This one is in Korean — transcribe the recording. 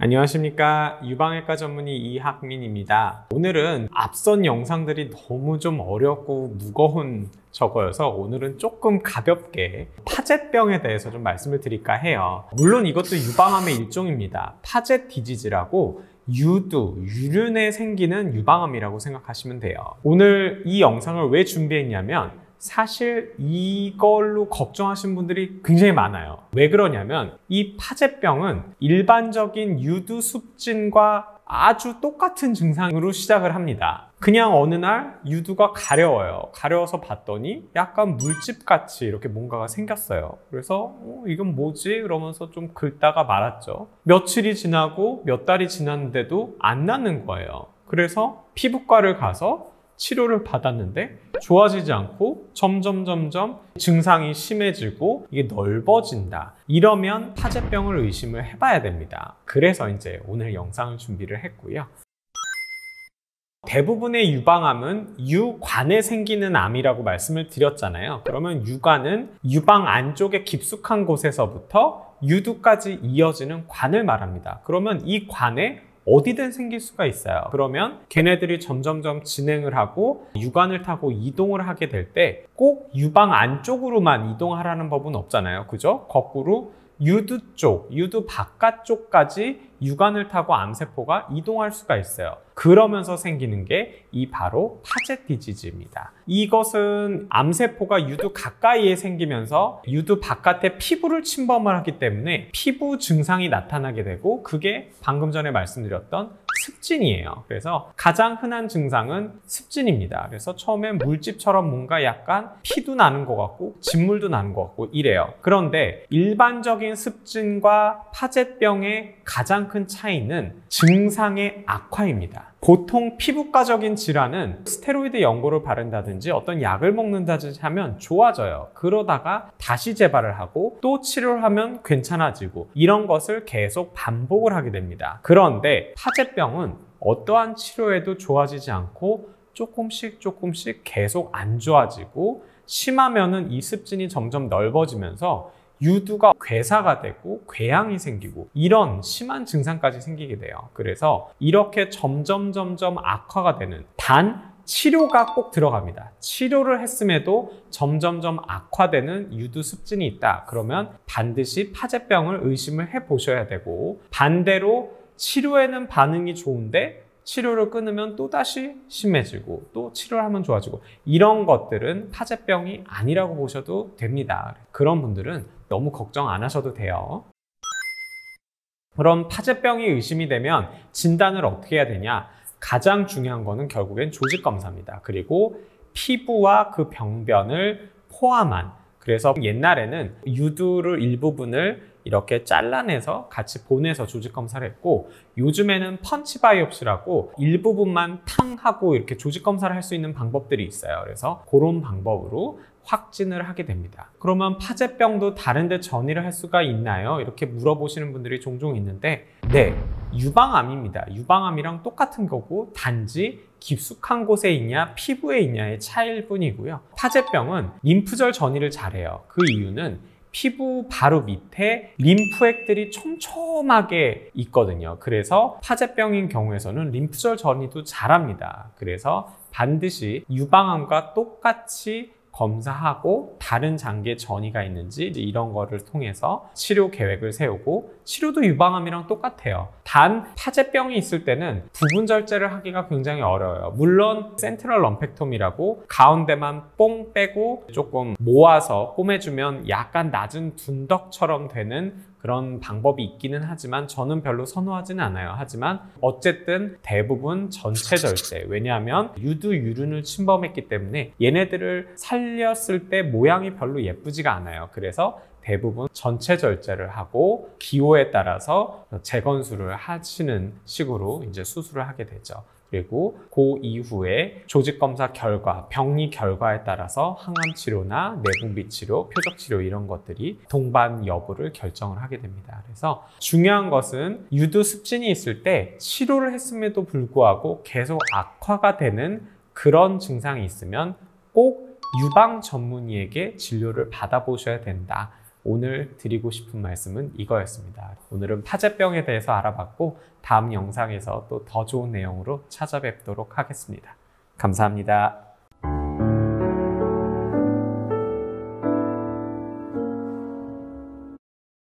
안녕하십니까, 유방외과 전문의 이학민입니다. 오늘은 앞선 영상들이 너무 좀 어렵고 무거운 저거여서 오늘은 조금 가볍게 파제병에 대해서 좀 말씀을 드릴까 해요. 물론 이것도 유방암의 일종입니다. 파제 디지즈라고 유륜에 생기는 유방암이라고 생각하시면 돼요. 오늘 이 영상을 왜 준비했냐면 사실 이걸로 걱정하시는 분들이 굉장히 많아요. 왜 그러냐면 이 파제병은 일반적인 유두습진과 아주 똑같은 증상으로 시작을 합니다. 그냥 어느 날 유두가 가려워요. 가려워서 봤더니 약간 물집같이 이렇게 뭔가가 생겼어요. 그래서 이건 뭐지? 그러면서 좀 긁다가 말았죠. 며칠이 지나고 몇 달이 지났는데도 안 낫는 거예요. 그래서 피부과를 가서 치료를 받았는데 좋아지지 않고 점점 증상이 심해지고 이게 넓어진다. 이러면 파제병을 의심을 해봐야 됩니다. 그래서 이제 오늘 영상을 준비를 했고요. 대부분의 유방암은 유관에 생기는 암이라고 말씀을 드렸잖아요. 그러면 유관은 유방 안쪽에 깊숙한 곳에서부터 유두까지 이어지는 관을 말합니다. 그러면 이 관에 어디든 생길 수가 있어요. 그러면 걔네들이 점점 진행을 하고 유관을 타고 이동을 하게 될 때 꼭 유방 안쪽으로만 이동하라는 법은 없잖아요. 그죠? 거꾸로 유두 쪽, 유두 바깥쪽까지 유관을 타고 암세포가 이동할 수가 있어요. 그러면서 생기는 게 이 바로 파제 디지즈입니다. 이것은 암세포가 유두 가까이에 생기면서 유두 바깥에 피부를 침범을 하기 때문에 피부 증상이 나타나게 되고 그게 방금 전에 말씀드렸던 습진이에요. 그래서 가장 흔한 증상은 습진입니다. 그래서 처음엔 물집처럼 뭔가 약간 피도 나는 것 같고 진물도 나는 것 같고 이래요. 그런데 일반적인 습진과 파제병의 가장 큰 차이는 증상의 악화입니다. 보통 피부과적인 질환은 스테로이드 연고를 바른다든지 어떤 약을 먹는다든지 하면 좋아져요. 그러다가 다시 재발을 하고 또 치료를 하면 괜찮아지고 이런 것을 계속 반복을 하게 됩니다. 그런데 파제병은 어떠한 치료에도 좋아지지 않고 조금씩 계속 안 좋아지고 심하면은 이 습진이 점점 넓어지면서 유두가 괴사가 되고 궤양이 생기고 이런 심한 증상까지 생기게 돼요. 그래서 이렇게 점점 악화가 되는, 단 치료가 꼭 들어갑니다. 치료를 했음에도 점점 악화되는 유두 습진이 있다. 그러면 반드시 파제병을 의심을 해 보셔야 되고, 반대로 치료에는 반응이 좋은데 치료를 끊으면 또다시 심해지고 또 치료를 하면 좋아지고 이런 것들은 파제병이 아니라고 보셔도 됩니다. 그런 분들은 너무 걱정 안 하셔도 돼요. 그럼 파제병이 의심이 되면 진단을 어떻게 해야 되냐? 가장 중요한 거는 결국엔 조직 검사입니다. 그리고 피부와 그 병변을 포함한, 그래서 옛날에는 유두를 일부분을 이렇게 잘라내서 같이 보내서 조직 검사를 했고, 요즘에는 펀치 바이옵시라고 일부분만 탕하고 이렇게 조직 검사를 할 수 있는 방법들이 있어요. 그래서 그런 방법으로 확진을 하게 됩니다. 그러면 파제병도 다른 데 전이를 할 수가 있나요? 이렇게 물어보시는 분들이 종종 있는데, 네, 유방암입니다. 유방암이랑 똑같은 거고 단지 깊숙한 곳에 있냐 피부에 있냐의 차이일 뿐이고요. 파제병은 림프절 전이를 잘해요. 그 이유는 피부 바로 밑에 림프액들이 촘촘하게 있거든요. 그래서 파제병인 경우에서는 림프절 전이도 잘합니다. 그래서 반드시 유방암과 똑같이 검사하고 다른 장기에 전이가 있는지 이런 거를 통해서 치료 계획을 세우고, 치료도 유방암이랑 똑같아요. 단 파제병이 있을 때는 부분 절제를 하기가 굉장히 어려워요. 물론 센트럴 럼펙토미라고 가운데만 뽕 빼고 조금 모아서 꿰매주면 약간 낮은 둔덕처럼 되는 그런 방법이 있기는 하지만 저는 별로 선호하지는 않아요. 하지만 어쨌든 대부분 전체 절제, 왜냐하면 유두유륜을 침범했기 때문에 얘네들을 살렸을 때 모양이 별로 예쁘지가 않아요. 그래서 대부분 전체 절제를 하고 기호에 따라서 재건수를 하시는 식으로 이제 수술을 하게 되죠. 그리고 그 이후에 조직검사 결과, 병리 결과에 따라서 항암 치료나 내분비 치료, 표적 치료 이런 것들이 동반 여부를 결정을 하게 됩니다. 그래서 중요한 것은 유두 습진이 있을 때 치료를 했음에도 불구하고 계속 악화가 되는 그런 증상이 있으면 꼭 유방 전문의에게 진료를 받아보셔야 된다. 오늘 드리고 싶은 말씀은 이거였습니다. 오늘은 파제병에 대해서 알아봤고 다음 영상에서 또 더 좋은 내용으로 찾아뵙도록 하겠습니다. 감사합니다.